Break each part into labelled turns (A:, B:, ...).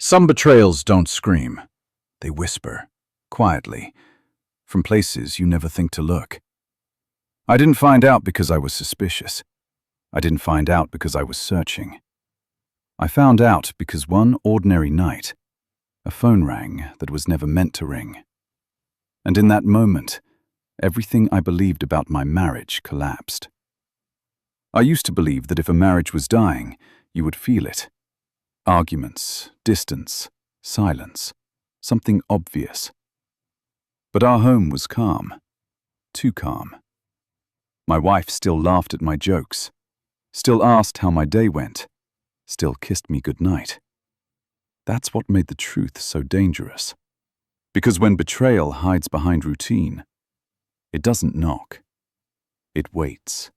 A: Some betrayals don't scream. They whisper, quietly, from places you never think to look. I didn't find out because I was suspicious. I didn't find out because I was searching. I found out because one ordinary night, a phone rang that was never meant to ring. And in that moment, everything I believed about my marriage collapsed. I used to believe that if a marriage was dying, you would feel it. Arguments, distance, silence, something obvious. But our home was calm, too calm. My wife still laughed at my jokes, still asked how my day went, still kissed me goodnight. That's what made the truth so dangerous. Because when betrayal hides behind routine, it doesn't knock. It waits.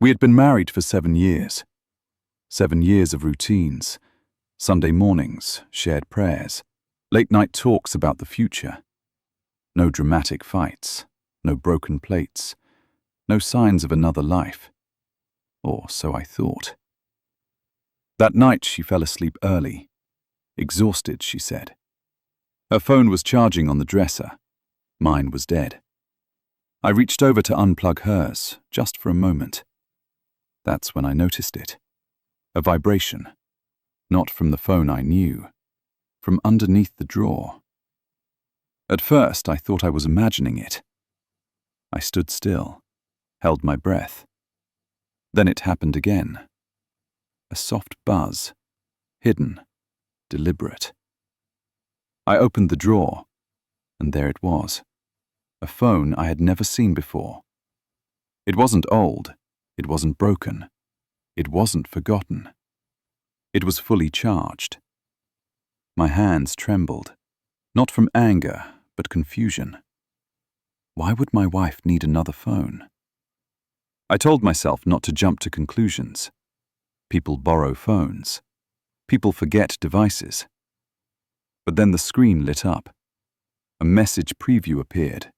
A: We had been married for 7 years. 7 years of routines, Sunday mornings, shared prayers, late-night talks about the future. No dramatic fights, no broken plates, no signs of another life. Or so I thought. That night she fell asleep early. Exhausted, she said. Her phone was charging on the dresser. Mine was dead. I reached over to unplug hers, just for a moment. That's when I noticed it. A vibration. Not from the phone I knew. From underneath the drawer. At first, I thought I was imagining it. I stood still, held my breath. Then it happened again. A soft buzz, hidden, deliberate. I opened the drawer, and there it was. A phone I had never seen before. It wasn't old. It wasn't broken. It wasn't forgotten. It was fully charged. My hands trembled, not from anger, but confusion. Why would my wife need another phone? I told myself not to jump to conclusions. People borrow phones. People forget devices. But then the screen lit up. A message preview appeared.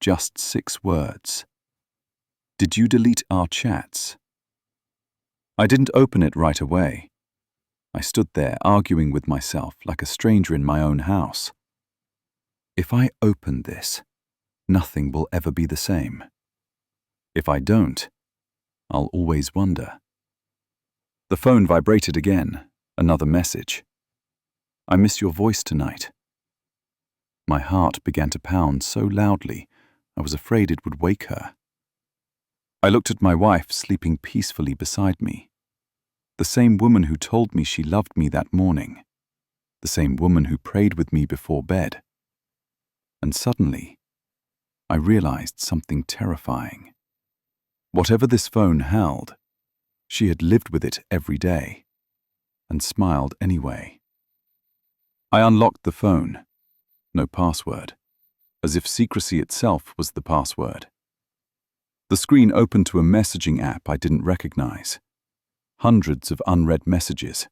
A: Just 6 words. Did you delete our chats? I didn't open it right away. I stood there arguing with myself like a stranger in my own house. If I open this, nothing will ever be the same. If I don't, I'll always wonder. The phone vibrated again, another message. I miss your voice tonight. My heart began to pound so loudly, I was afraid it would wake her. I looked at my wife sleeping peacefully beside me. The same woman who told me she loved me that morning. The same woman who prayed with me before bed. And suddenly, I realized something terrifying. Whatever this phone held, she had lived with it every day, and smiled anyway. I unlocked the phone. No password, as if secrecy itself was the password. The screen opened to a messaging app I didn't recognize. Hundreds of unread messages,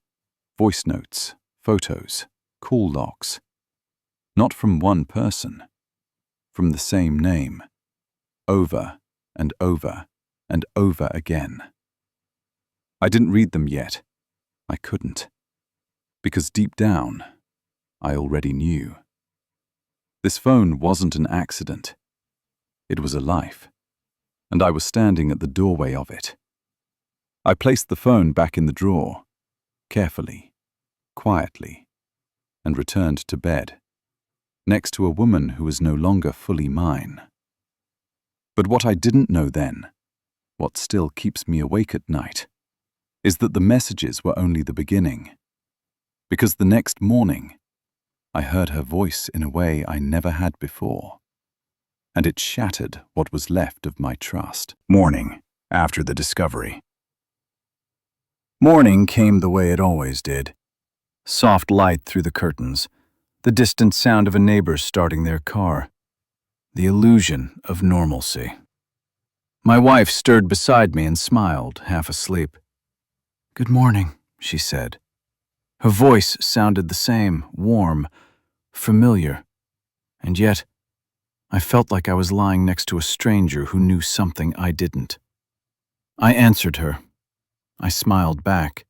A: voice notes, photos, call logs. Not from one person, from the same name, over and over and over again. I didn't read them yet. I couldn't. Because deep down, I already knew. This phone wasn't an accident. It was a life. And I was standing at the doorway of it. I placed the phone back in the drawer, carefully, quietly, and returned to bed, next to a woman who was no longer fully mine. But what I didn't know then, what still keeps me awake at night, is that the messages were only the beginning. Because the next morning, I heard her voice in a way I never had before. And it shattered what was left of my trust. Morning, after the discovery. Morning came the way it always did. Soft light through the curtains, the distant sound of a neighbor starting their car, the illusion of normalcy. My wife stirred beside me and smiled, half asleep. "Good morning," she said. Her voice sounded the same, warm, familiar, and yet I felt like I was lying next to a stranger who knew something I didn't. I answered her. I smiled back.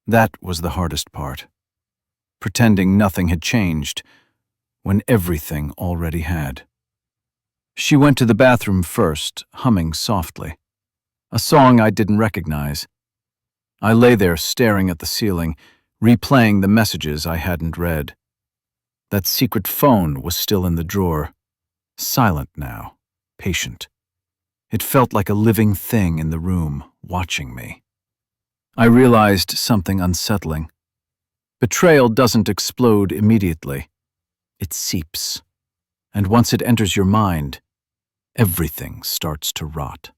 A: That was the hardest part. pretending nothing had changed, when everything already had. She went to the bathroom first, humming softly, a song I didn't recognize. I lay there staring at the ceiling, replaying the messages I hadn't read. That secret phone was still in the drawer, silent now, patient. It felt like a living thing in the room, watching me. I realized something unsettling. Betrayal doesn't explode immediately. It seeps. And once it enters your mind, everything starts to rot.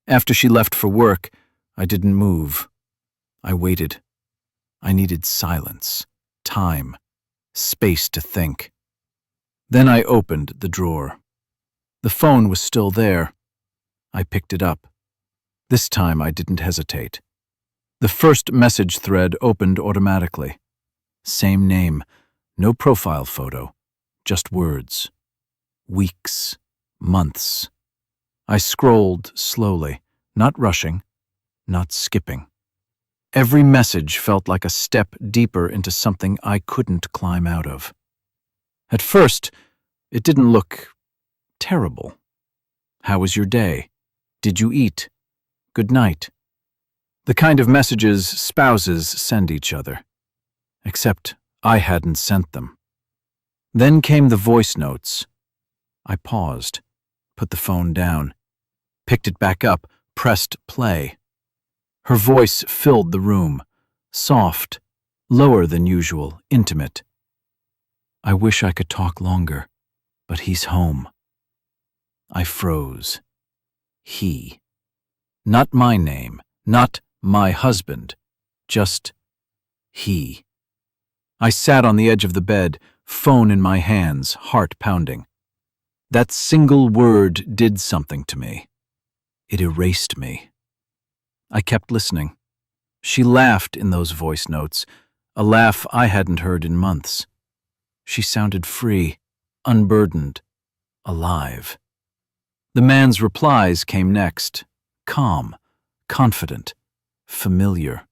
A: After she left for work, I didn't move. I waited. I needed silence, time, space to think. Then I opened the drawer. The phone was still there. I picked it up. This time I didn't hesitate. The first message thread opened automatically. Same name, no profile photo, just words. Weeks, months. I scrolled slowly, not rushing, not skipping. Every message felt like a step deeper into something I couldn't climb out of. At first, it didn't look terrible. How was your day? Did you eat? Good night. The kind of messages spouses send each other. Except I hadn't sent them. Then came the voice notes. I paused, put the phone down, picked it back up, pressed play. Her voice filled the room, soft, lower than usual, intimate. I wish I could talk longer, but he's home. I froze. He. Not my name, not my husband, just he. I sat on the edge of the bed, phone in my hands, heart pounding. That single word did something to me. It erased me. I kept listening. She laughed in those voice notes, a laugh I hadn't heard in months. She sounded free, unburdened, alive. The man's replies came next, calm, confident, familiar.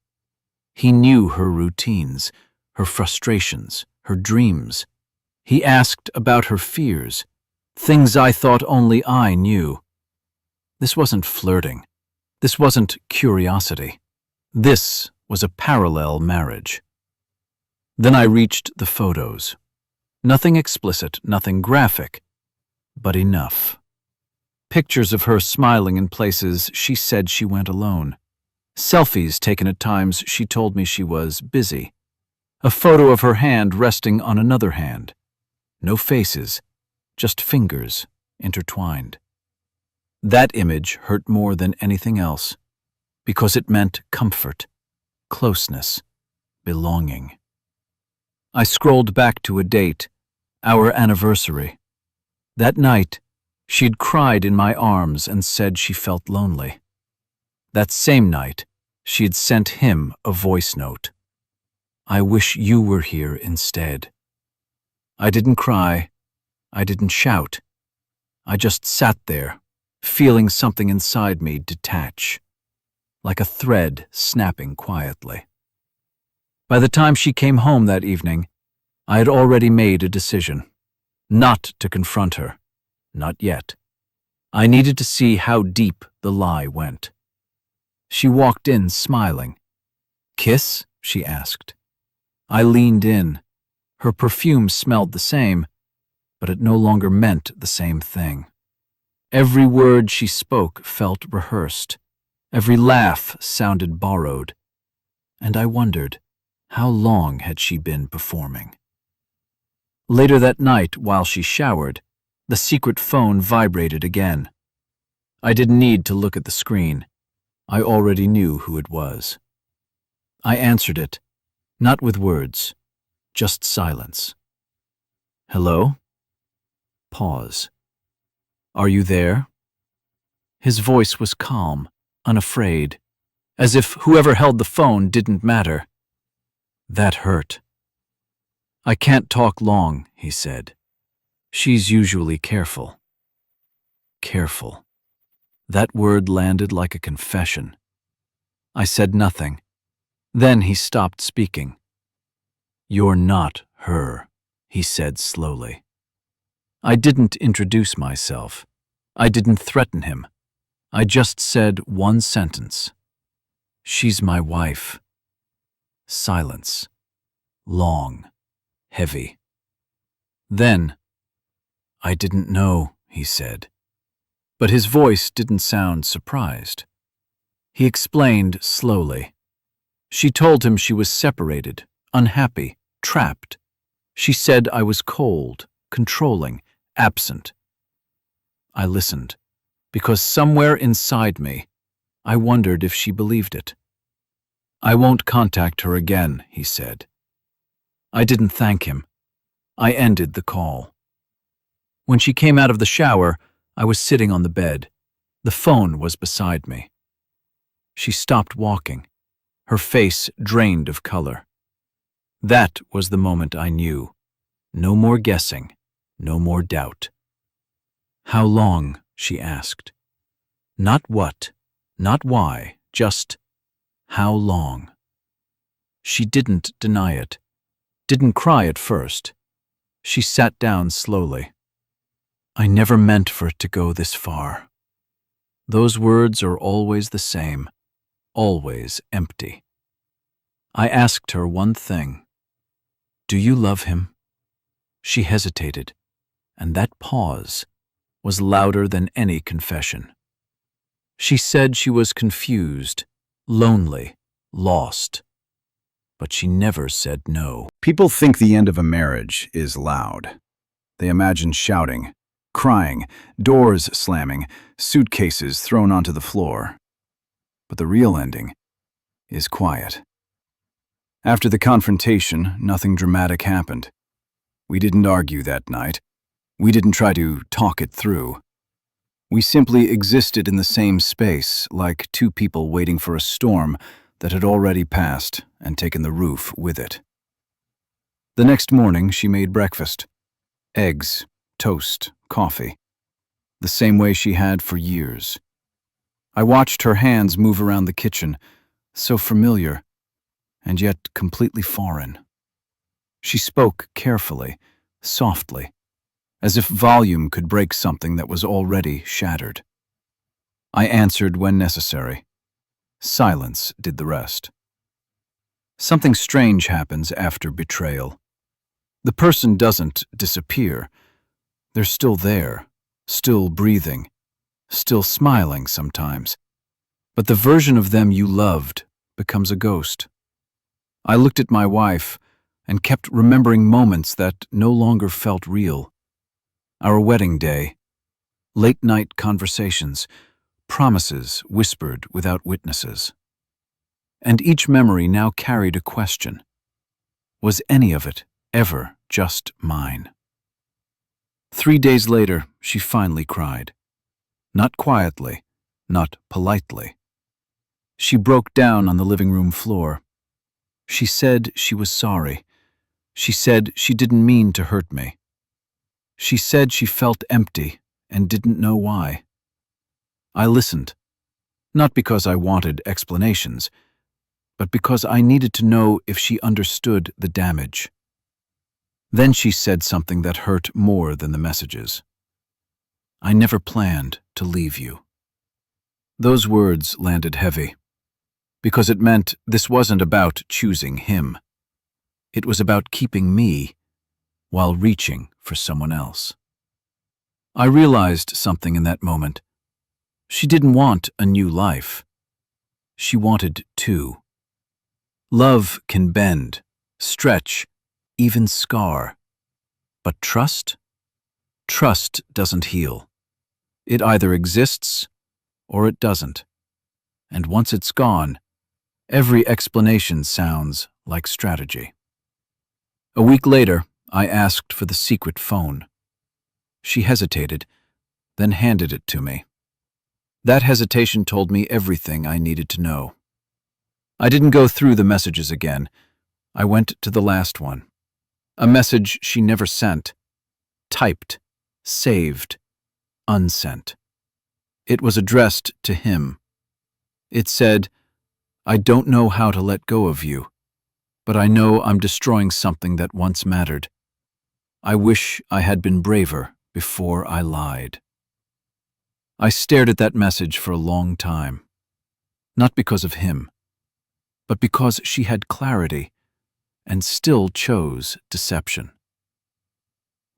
A: He knew her routines, her frustrations, her dreams. He asked about her fears, things I thought only I knew. This wasn't flirting. This wasn't curiosity. This was a parallel marriage. Then I reached the photos. Nothing explicit, nothing graphic, but enough. Pictures of her smiling in places she said she went alone. Selfies taken at times she told me she was busy. A photo of her hand resting on another hand. No faces, just fingers intertwined. That image hurt more than anything else, because it meant comfort, closeness, belonging. I scrolled back to a date, our anniversary. That night, she'd cried in my arms and said she felt lonely. That same night, she had sent him a voice note. I wish you were here instead. I didn't cry. I didn't shout. I just sat there, feeling something inside me detach, like a thread snapping quietly. By the time she came home that evening, I had already made a decision. Not to confront her. Not yet. I needed to see how deep the lie went. She walked in smiling. "Kiss?" she asked. I leaned in. Her perfume smelled the same, but it no longer meant the same thing. Every word she spoke felt rehearsed. Every laugh sounded borrowed. And I wondered, how long had she been performing? Later that night, while she showered, the secret phone vibrated again. I didn't need to look at the screen. I already knew who it was. I answered it, not with words, just silence. "Hello?" Pause. "Are you there?" His voice was calm, unafraid, as if whoever held the phone didn't matter. That hurt. "I can't talk long," he said. "She's usually careful." Careful. That word landed like a confession. I said nothing. Then he stopped speaking. "You're not her," he said slowly. I didn't introduce myself. I didn't threaten him. I just said one sentence. "She's my wife." Silence. Long. Heavy. Then, "I didn't know," he said. But his voice didn't sound surprised. He explained slowly. She told him she was separated, unhappy, trapped. She said I was cold, controlling, absent. I listened, because somewhere inside me, I wondered if she believed it. "I won't contact her again," he said. I didn't thank him. I ended the call. When she came out of the shower, I was sitting on the bed. The phone was beside me. She stopped walking, her face drained of color. That was the moment I knew. No more guessing, no more doubt. "How long?" she asked. Not what, not why, just how long. She didn't deny it, didn't cry at first. She sat down slowly. "I never meant for it to go this far." Those words are always the same, always empty. I asked her one thing. "Do you love him?" She hesitated, and that pause was louder than any confession. She said she was confused, lonely, lost, but she never said no. People think the end of a marriage is loud. They imagine shouting, crying, doors slamming, suitcases thrown onto the floor. But the real ending is quiet. After the confrontation, nothing dramatic happened. We didn't argue that night. We didn't try to talk it through. We simply existed in the same space, like two people waiting for a storm that had already passed and taken the roof with it. The next morning, she made breakfast. Eggs, toast, coffee. The same way she had for years. I watched her hands move around the kitchen, so familiar, and yet completely foreign. She spoke carefully, softly, as if volume could break something that was already shattered. I answered when necessary. Silence did the rest. Something strange happens after betrayal. The person doesn't disappear. They're still there, still breathing, still smiling sometimes. But the version of them you loved becomes a ghost. I looked at my wife and kept remembering moments that no longer felt real. Our wedding day, late-night conversations, promises whispered without witnesses. And each memory now carried a question. Was any of it ever just mine? 3 days later, she finally cried. Not quietly, not politely. She broke down on the living room floor. She said she was sorry. She said she didn't mean to hurt me. She said she felt empty and didn't know why. I listened, not because I wanted explanations, but because I needed to know if she understood the damage. Then she said something that hurt more than the messages. "I never planned to leave you." Those words landed heavy, because it meant this wasn't about choosing him. It was about keeping me while reaching for someone else. I realized something in that moment. She didn't want a new life. She wanted two. Love can bend, stretch, even scar. But trust? Trust doesn't heal. It either exists or it doesn't. And once it's gone, every explanation sounds like strategy. A week later, I asked for the secret phone. She hesitated, then handed it to me. That hesitation told me everything I needed to know. I didn't go through the messages again. I went to the last one. A message she never sent. Typed, saved, unsent. It was addressed to him. It said, "I don't know how to let go of you. but I know I'm destroying something that once mattered. I wish I had been braver before I lied. I stared at that message for a long time, not because of him, but because she had clarity and still chose deception.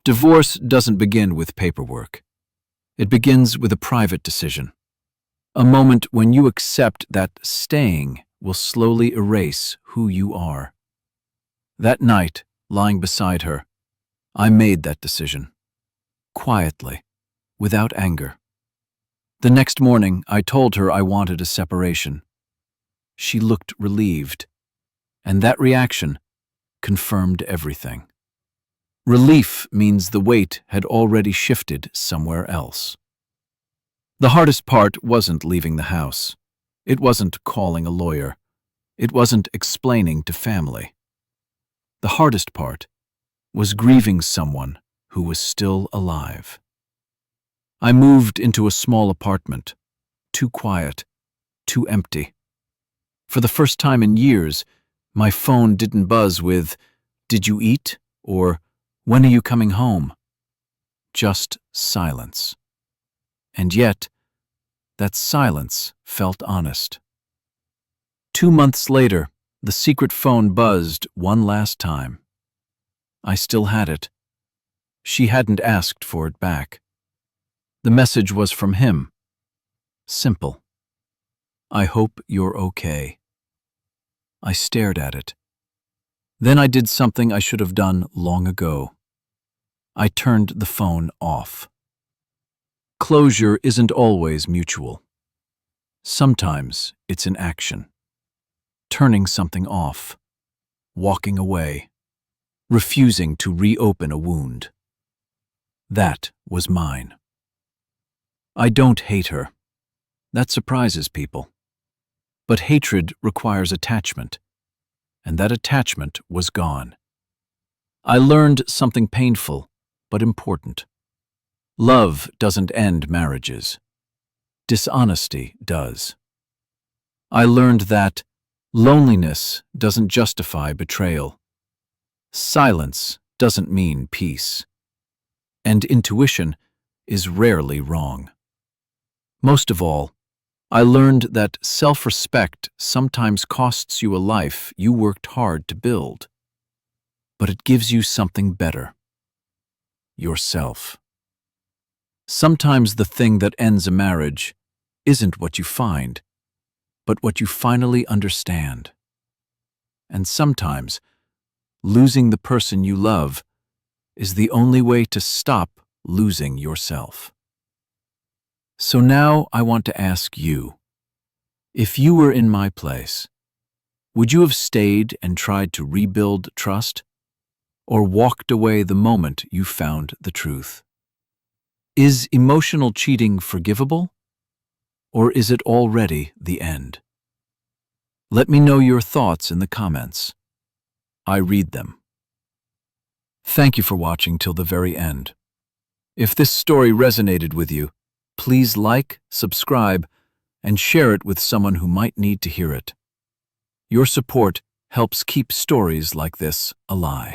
A: Divorce doesn't begin with paperwork. It begins with a private decision, a moment when you accept that staying will slowly erase who you are. That night, lying beside her, I made that decision, quietly, without anger. The next morning, I told her I wanted a separation. She looked relieved, and that reaction confirmed everything. Relief means the weight had already shifted somewhere else. The hardest part wasn't leaving the house. It wasn't calling a lawyer. It wasn't explaining to family. The hardest part was grieving someone who was still alive. I moved into a small apartment, too quiet, too empty. For the first time in years, my phone didn't buzz with, "Did you eat?" or "When are you coming home?" Just silence. And yet, that silence felt honest. 2 months later, the secret phone buzzed one last time. I still had it. She hadn't asked for it back. The message was from him. Simple. "I hope you're okay." I stared at it. Then I did something I should have done long ago. I turned the phone off. Closure isn't always mutual. Sometimes it's an action. Turning something off. Walking away. Refusing to reopen a wound. That was mine. I don't hate her. That surprises people. But hatred requires attachment, and that attachment was gone. I learned something painful, but important. Love doesn't end marriages. Dishonesty does. I learned that loneliness doesn't justify betrayal. Silence doesn't mean peace. And intuition is rarely wrong. Most of all, I learned that self-respect sometimes costs you a life you worked hard to build. But it gives you something better. Yourself. Sometimes the thing that ends a marriage isn't what you find, but what you finally understand. And sometimes, losing the person you love is the only way to stop losing yourself. So now I want to ask you, if you were in my place, would you have stayed and tried to rebuild trust, or walked away the moment you found the truth? Is emotional cheating forgivable, or is it already the end? Let me know your thoughts in the comments. I read them. Thank you for watching till the very end. If this story resonated with you, please like, subscribe, and share it with someone who might need to hear it. Your support helps keep stories like this alive.